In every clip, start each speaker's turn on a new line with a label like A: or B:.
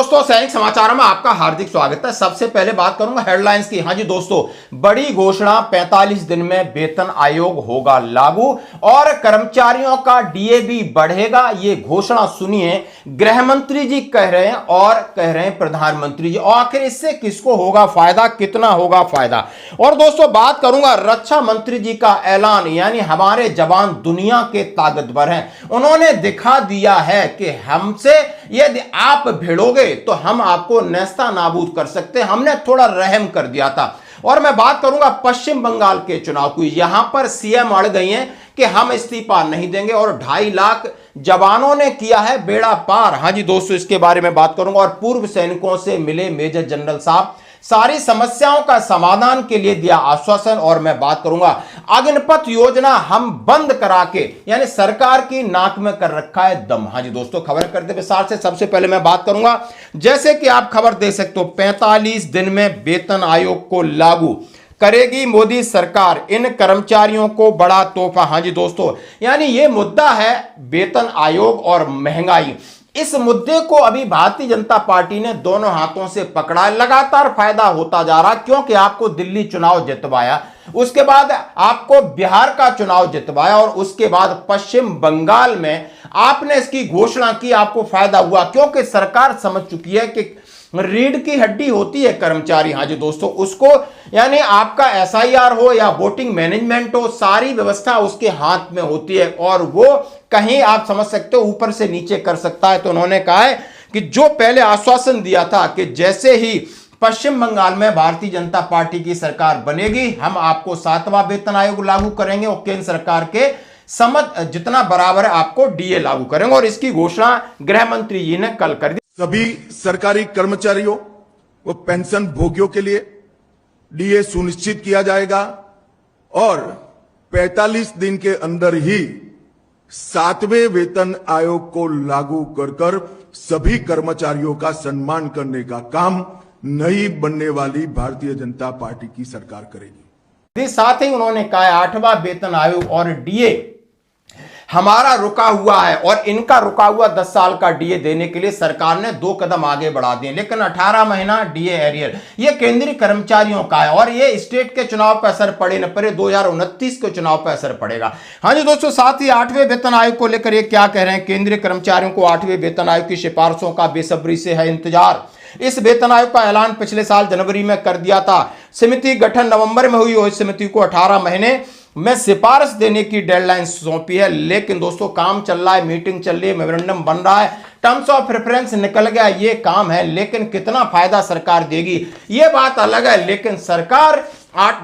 A: दोस्तों, सैनिक समाचार में आपका हार्दिक स्वागत है। सबसे पहले बात करूंगा हेडलाइंस की। हाँ जी दोस्तों, बड़ी घोषणा, 45 दिन में वेतन आयोग होगा लागू और कर्मचारियों का डीए भी बढ़ेगा। ये घोषणा सुनिए, गृह मंत्री जी कह रहे हैं और कह रहे हैं प्रधानमंत्री जी। और आखिर इससे किसको होगा फायदा, कितना होगा फायदा। और दोस्तों बात करूंगा रक्षा मंत्री जी का ऐलान, यानी हमारे जवान दुनिया के ताकतवर हैं। उन्होंने दिखा दिया है कि हमसे यदि आप भिड़ोगे तो हम आपको नेस्ता नाबूद कर सकते हैं। हमने थोड़ा रहम कर दिया था। और मैं बात करूंगा पश्चिम बंगाल के चुनाव की। यहां पर सीएम अड़ गई हैं कि हम इस्तीफा नहीं देंगे और 2.5 लाख जवानों ने किया है बेड़ा पार। हाँ जी दोस्तों, इसके बारे में बात करूंगा। और पूर्व सैनिकों से मिले मेजर जनरल साहब, सारी समस्याओं का समाधान के लिए दिया आश्वासन। और मैं बात करूंगा अग्निपथ योजना हम बंद करा के, यानी सरकार की नाक में कर रखा है दम। हाँ जी दोस्तों, खबर करते विस्तार से। सबसे पहले मैं बात करूंगा, जैसे कि आप खबर देख सकते हो, 45 दिन में वेतन आयोग को लागू करेगी मोदी सरकार, इन कर्मचारियों को बड़ा तोहफा। हाँ जी दोस्तों, यानी यह मुद्दा है वेतन आयोग और महंगाई। इस मुद्दे को अभी भारतीय जनता पार्टी ने दोनों हाथों से पकड़ा है। लगातार फायदा होता जा रहा, क्योंकि आपको दिल्ली चुनाव जितवाया, उसके बाद आपको बिहार का चुनाव जितवाया और उसके बाद पश्चिम बंगाल में आपने इसकी घोषणा की, आपको फायदा हुआ। क्योंकि सरकार समझ चुकी है कि रीढ़ की हड्डी होती है कर्मचारी। हाँ जी दोस्तों, उसको यानी आपका एसआईआर हो या वोटिंग मैनेजमेंट हो, सारी व्यवस्था उसके हाथ में होती है और वो कहीं आप समझ सकते हो ऊपर से नीचे कर सकता है। तो उन्होंने कहा है कि जो पहले आश्वासन दिया था कि जैसे ही पश्चिम बंगाल में भारतीय जनता पार्टी की सरकार बनेगी, हम आपको 7वां वेतन आयोग लागू करेंगे और केंद्र सरकार के समझ जितना बराबर है आपको डीए लागू करेंगे। और इसकी घोषणा गृह मंत्री जी ने कल कर दी।
B: सभी सरकारी कर्मचारियों व पेंशन भोगियों के लिए डीए सुनिश्चित किया जाएगा और 45 दिन के अंदर ही 7वें वेतन आयोग को लागू कर सभी कर्मचारियों का सम्मान करने का काम नई बनने वाली भारतीय जनता पार्टी की सरकार करेगी।
A: साथ ही उन्होंने कहा 8वां वेतन आयोग और डीए हमारा रुका हुआ है और इनका रुका हुआ 10 साल का डीए देने के लिए सरकार ने 2 कदम आगे बढ़ा दिए। लेकिन 18 महीना डीए एरियर ये केंद्रीय कर्मचारियों का है और ये स्टेट के चुनाव पर असर पड़े न पड़े, 2029 के चुनाव पर असर पड़ेगा। हाँ जी दोस्तों, साथ ही 8वें वेतन आयोग को लेकर ये क्या कह रहे हैं, केंद्रीय कर्मचारियों को 8वें वेतन आयोग की सिफारिशों का बेसब्री से है इंतजार। इस वेतन आयोग का ऐलान पिछले साल जनवरी में कर दिया था। समिति गठन नवंबर में हुई और इस समिति को 18 महीने में सिफारिश देने की डेडलाइन सौंपी है। लेकिन दोस्तों काम चल रहा है, मीटिंग चल रही है, मेमोरेंडम बन रहा है, टर्म्स ऑफ रेफरेंस निकल गया, ये काम है। लेकिन कितना फायदा सरकार देगी ये बात अलग है। लेकिन सरकार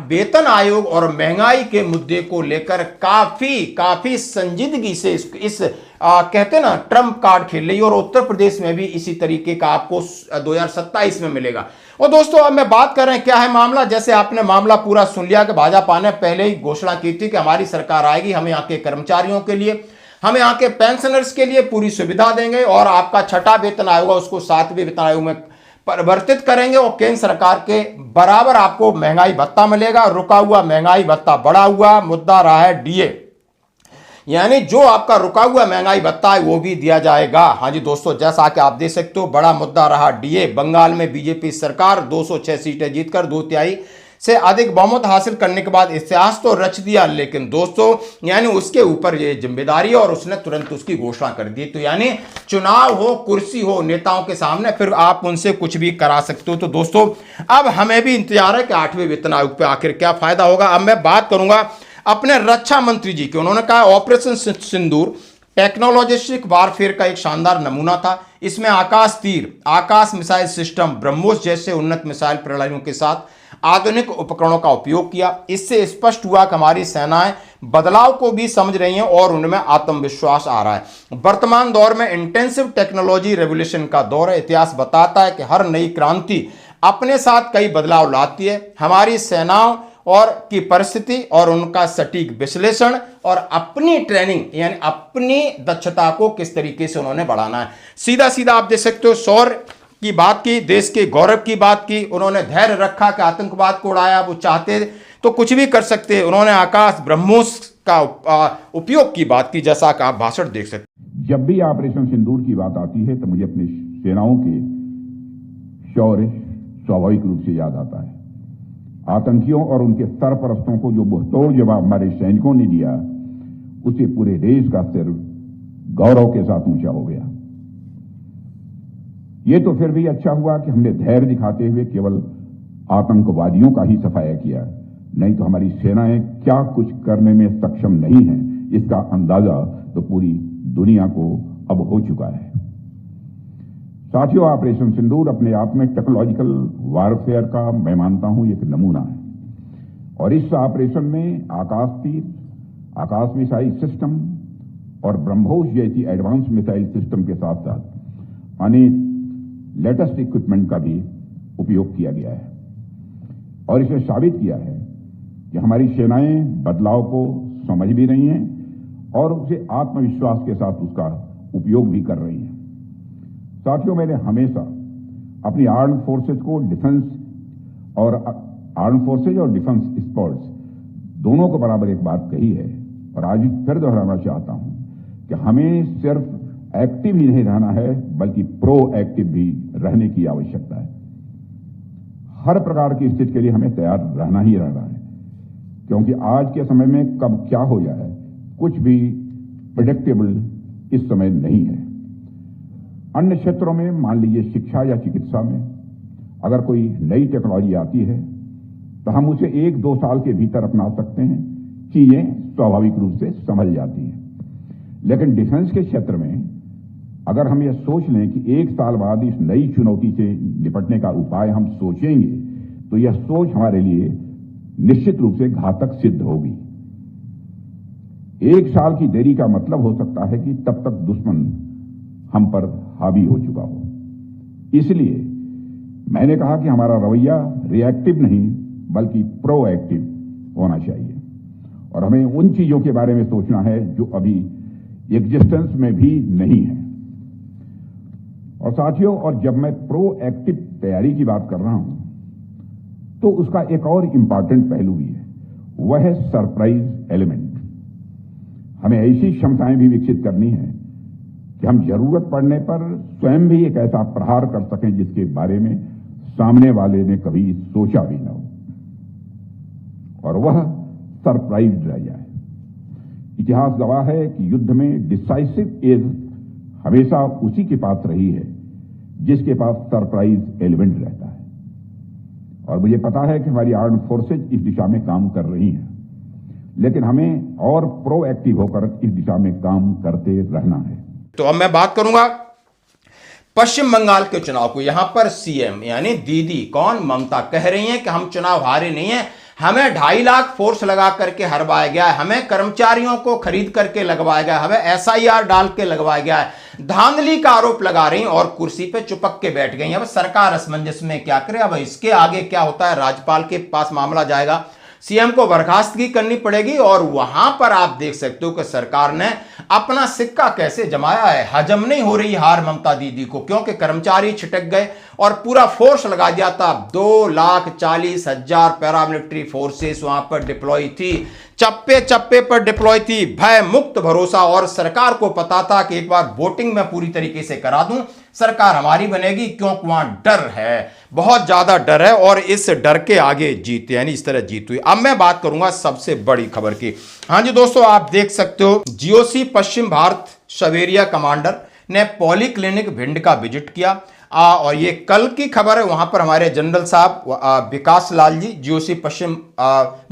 A: वेतन आयोग और महंगाई के मुद्दे को लेकर काफी संजीदगी से इस कहते ना ट्रम्प कार्ड खेल रही है और उत्तर प्रदेश में भी इसी तरीके का आपको 2027 में मिलेगा। और दोस्तों अब मैं बात कर रहे हैं क्या है मामला। जैसे आपने मामला पूरा सुन लिया कि भाजपा ने पहले ही घोषणा की थी कि हमारी सरकार आएगी, हम यहाँ के कर्मचारियों के लिए, हम यहाँ के पेंशनर्स के लिए पूरी सुविधा देंगे और आपका 6वां वेतन आयोग उसको 7वें वेतन आयोग में परिवर्तित करेंगे और केंद्र सरकार के बराबर आपको महंगाई भत्ता मिलेगा। रुका हुआ महंगाई भत्ता बढ़ा हुआ मुद्दा रहा है डीए, यानी जो आपका रुका हुआ महंगाई भत्ता है वो भी दिया जाएगा। हाँ जी दोस्तों, जैसा कि आप देख सकते हो बड़ा मुद्दा रहा डीए। बंगाल में बीजेपी सरकार 206 सीटें जीतकर 2/3 से अधिक बहुमत हासिल करने के बाद इतिहास तो रच दिया। लेकिन दोस्तों यानी उसके ऊपर ये जिम्मेदारी और उसने तुरंत उसकी घोषणा कर दी। तो यानी चुनाव हो, कुर्सी हो नेताओं के सामने, फिर आप उनसे कुछ भी करा सकते हो। तो दोस्तों अब हमें भी इंतजार है कि 8वें वेतन आयोग पे आखिर क्या फायदा होगा। अब मैं बात करूंगा अपने रक्षा मंत्री जी की। उन्होंने कहा ऑपरेशन सिंदूर टेक्नोलॉजिस्टिक वारफेयर का एक शानदार नमूना था। इसमें आकाश तीर, आकाश मिसाइल सिस्टम, ब्रह्मोस जैसे उन्नत मिसाइल प्रणालियों के साथ आधुनिक उपकरणों का उपयोग किया। इससे स्पष्ट हुआ कि हमारी सेनाएं बदलाव को भी समझ रही हैं और उनमें आत्मविश्वास आ रहा है। वर्तमान दौर में इंटेंसिव टेक्नोलॉजी रेवोल्यूशन का दौर है। इतिहास बताता है कि हर नई क्रांति अपने साथ कई बदलाव लाती है। हमारी सेनाओं और की परिस्थिति और उनका सटीक विश्लेषण और अपनी ट्रेनिंग यानी अपनी दक्षता को किस तरीके से उन्होंने बढ़ाना है। सीधा सीधा आप देख सकते हो शौर्य की बात की, देश के गौरव की बात की, उन्होंने धैर्य रखा कि आतंकवाद को उड़ाया, वो चाहते तो कुछ भी कर सकते। उन्होंने आकाश ब्रह्मोस का उपयोग की बात की, जैसा कि आप भाषण देख सकते।
C: जब भी ऑपरेशन सिंदूर की बात आती है तो मुझे अपनी सेनाओं के शौर्य स्वाभाविक रूप से याद आता है। आतंकियों और उनके सरपरस्तों को जो मुंहतोड़ जवाब हमारे सैनिकों ने दिया, उससे पूरे देश का सिर गौरव के साथ ऊंचा हो गया। ये तो फिर भी अच्छा हुआ कि हमने धैर्य दिखाते हुए केवल आतंकवादियों का ही सफाया किया, नहीं तो हमारी सेनाएं क्या कुछ करने में सक्षम नहीं है, इसका अंदाजा तो पूरी दुनिया को अब हो चुका है। साथियों, ऑपरेशन सिंदूर अपने आप में टेक्नोलॉजिकल वारफेयर का मैं मानता हूं एक नमूना है, और इस ऑपरेशन में आकाश तीर, आकाश मिसाइल सिस्टम और ब्रह्मोस जैसी एडवांस मिसाइल सिस्टम के साथ साथ अनेक लेटेस्ट इक्विपमेंट का भी उपयोग किया गया है, और इसे साबित किया है कि हमारी सेनाएं बदलाव को समझ भी रही हैं और उसे आत्मविश्वास के साथ उसका उपयोग भी कर रही हैं। साथियों, मैंने हमेशा अपनी आर्म्ड फोर्सेज को डिफेंस और आर्म्ड फोर्सेज और डिफेंस स्पोर्ट्स दोनों को बराबर एक बात कही है, और आज फिर दोहराना चाहता हूं कि हमें सिर्फ एक्टिव ही नहीं रहना है, बल्कि प्रो एक्टिव भी रहने की आवश्यकता है। हर प्रकार की स्थिति के लिए हमें तैयार रहना ही रहना है, क्योंकि आज के समय में कब क्या हो जाए कुछ भी प्रेडिक्टेबल इस समय नहीं है। अन्य क्षेत्रों में, मान लीजिए शिक्षा या चिकित्सा में, अगर कोई नई टेक्नोलॉजी आती है तो हम उसे 1-2 साल के भीतर अपना सकते हैं, चीजें स्वाभाविक रूप से समझ जाती हैं। लेकिन डिफेंस के क्षेत्र में अगर हम यह सोच लें कि 1 साल बाद इस नई चुनौती से निपटने का उपाय हम सोचेंगे, तो यह सोच हमारे लिए निश्चित रूप से घातक सिद्ध होगी। 1 साल की देरी का मतलब हो सकता है कि तब तक दुश्मन हम पर हावी हो चुका हो। इसलिए मैंने कहा कि हमारा रवैया रिएक्टिव नहीं बल्कि प्रोएक्टिव होना चाहिए, और हमें उन चीजों के बारे में सोचना है जो अभी एग्जिस्टेंस में भी नहीं है। और साथियों, और जब मैं प्रोएक्टिव तैयारी की बात कर रहा हूं तो उसका एक और इंपॉर्टेंट पहलू भी है, वह है सरप्राइज एलिमेंट। हमें ऐसी क्षमताएं भी विकसित करनी है कि हम जरूरत पड़ने पर स्वयं भी एक ऐसा प्रहार कर सकें जिसके बारे में सामने वाले ने कभी सोचा भी न हो, और वह सरप्राइज रह जाए। इतिहास गवाह है कि युद्ध में डिसाइसिव एज हमेशा उसी के पास रही है जिसके पास सरप्राइज एलिमेंट रहता है, और मुझे पता है कि हमारी आर्म्ड फोर्सेज इस दिशा में काम कर रही हैं, लेकिन हमें और प्रोएक्टिव होकर इस दिशा में काम करते रहना है।
A: तो अब मैं बात करूंगा पश्चिम बंगाल के चुनाव को। यहां पर सीएम यानी दीदी कौन, ममता, कह रही हैं कि हम चुनाव हारे नहीं हैं, हमें 2.5 लाख फोर्स लगा करके हरवाया गया है, हमें कर्मचारियों को खरीद करके लगवाया गया, हमें एसआईआर डाल के लगवाया गया है। धांधली का आरोप लगा रही और कुर्सी पे चिपक के बैठ गई। अब सरकार असमंजस में क्या करे, अब इसके आगे क्या होता है, राज्यपाल के पास मामला जाएगा, सीएम को बर्खास्तगी करनी पड़ेगी, और वहां पर आप देख सकते हो कि सरकार ने अपना सिक्का कैसे जमाया है। हजम नहीं हो रही हार ममता दीदी को, क्योंकि कर्मचारी छिटक गए और पूरा फोर्स लगा दिया था। 2,40,000 पैरामिलिट्री फोर्सेस वहां पर डिप्लॉय थी, चप्पे चप्पे पर डिप्लॉय थी, भय मुक्त भरोसा। और सरकार को पता था कि एक बार वोटिंग में पूरी तरीके से करा दूं, सरकार हमारी बनेगी, क्योंकि वहां डर है, बहुत ज्यादा डर है, और इस डर के आगे जीत, यानी इस तरह जीत हुई। अब मैं बात करूंगा सबसे बड़ी खबर की। हाँ जी दोस्तों, आप देख सकते हो जीओसी पश्चिम भारत सवेरिया कमांडर ने पॉली क्लिनिक भिंड का विजिट किया, और ये कल की खबर है। वहां पर हमारे जनरल साहब विकास लाल जी, जीओसी पश्चिम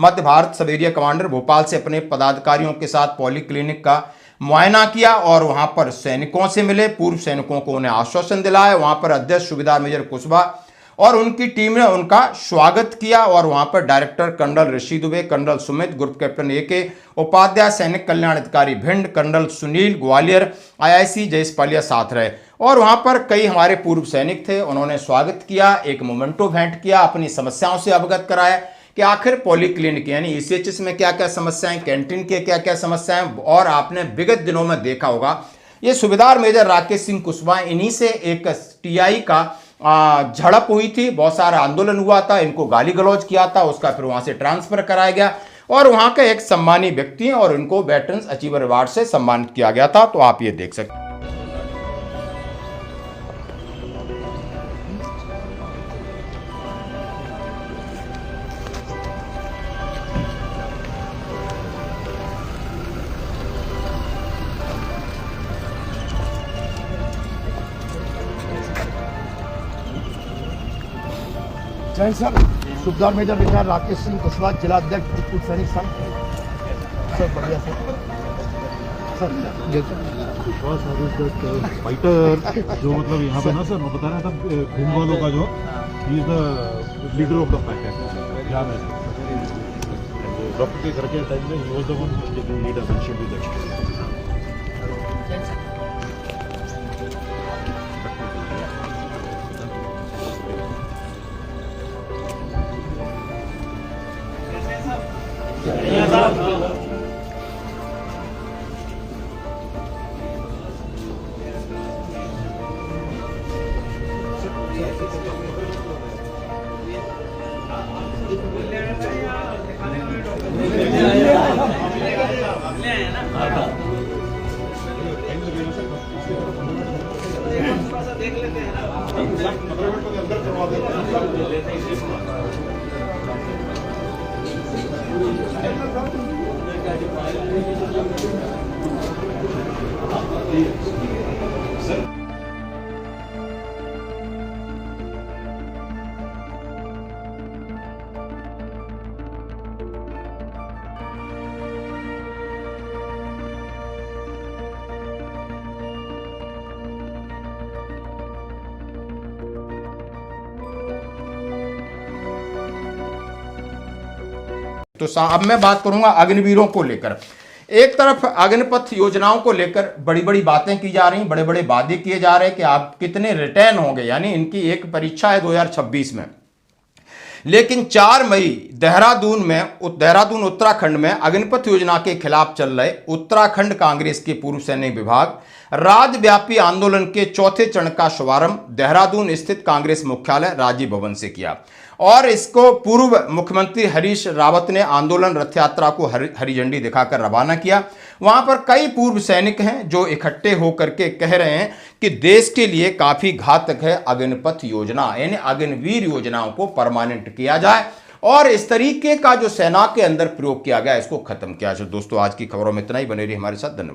A: मध्य भारत सवेरिया कमांडर, भोपाल से अपने पदाधिकारियों के साथ पॉली क्लिनिक का मुआयना किया, और वहां पर सैनिकों से मिले, पूर्व सैनिकों को उन्हें आश्वासन दिलाया। वहां पर अध्यक्ष सूबेदार मेजर कुशवाहा और उनकी टीम ने उनका स्वागत किया, और वहां पर director colonel Rishi Dubey, colonel Sumit, group captain AK Upadhyay, सैनिक कल्याण अधिकारी भिंड, कर्नल सुनील ग्वालियर, IIC जयसपालिया साथ रहे। और वहां पर कई हमारे पूर्व सैनिक थे, उन्होंने स्वागत किया, एक मोमेंटो भेंट किया, अपनी समस्याओं से अवगत कराया कि आखिर पॉली क्लिनिक यानी ECHS में क्या क्या समस्याएं, कैंटीन के क्या क्या समस्याएं। और आपने विगत दिनों में देखा होगा ये सूबेदार मेजर राकेश सिंह कुशवाहा, इन्हीं से एक TI का झड़प हुई थी, बहुत सारा आंदोलन हुआ था, इनको गाली गलौज किया था, उसका फिर वहां से ट्रांसफर कराया गया, और वहां का एक सम्मानी व्यक्ति हैं, और इनको वेटरन्स अचीवर अवार्ड से सम्मानित किया गया था। तो आप ये देख सकते हैं।
D: जैन सर, सूबेदार मेजर रिटायर्ड राकेश सिंह कुशवाहा, जिला अध्यक्ष पूर्व सैनिक संघ। सर बढ़िया सर
E: कुशवाहा साहब फाइटर जो मतलब यहाँ पे ना सर मैं बता रहा था भूम वालों का जो he is the leader of the fighter यहाँ में डॉक्टर के घर के टाइम में he was the one leader mention with that.
A: तो अब मैं बात करूंगा अग्निवीरों को लेकर। एक तरफ अग्निपथ योजनाओं को लेकर बड़ी बड़ी बातें की जा रही, बड़े बड़े वादे किए जा रहे हैं कि आप कितने रिटर्न होंगे, यानी इनकी एक परीक्षा है 2026 में। लेकिन 4 मई देहरादून उत्तराखंड में अग्निपथ योजना के खिलाफ चल रहे उत्तराखंड कांग्रेस के पूर्व सैनिक विभाग राज्यव्यापी आंदोलन के चौथे चरण का शुभारंभ देहरादून स्थित कांग्रेस मुख्यालय राजीव भवन से किया और इसको पूर्व मुख्यमंत्री हरीश रावत ने आंदोलन रथ यात्रा को हरी झंडी दिखाकर रवाना किया। वहां पर कई पूर्व सैनिक हैं जो इकट्ठे होकर के कह रहे हैं कि देश के लिए काफी घातक है अग्निपथ योजना, यानी अग्निवीर योजनाओं को परमानेंट किया जाए और इस तरीके का जो सेना के अंदर प्रयोग किया गया इसको खत्म किया जाए। दोस्तों आज की खबरों में इतना ही, बने रहिए हमारे साथ, धन्यवाद।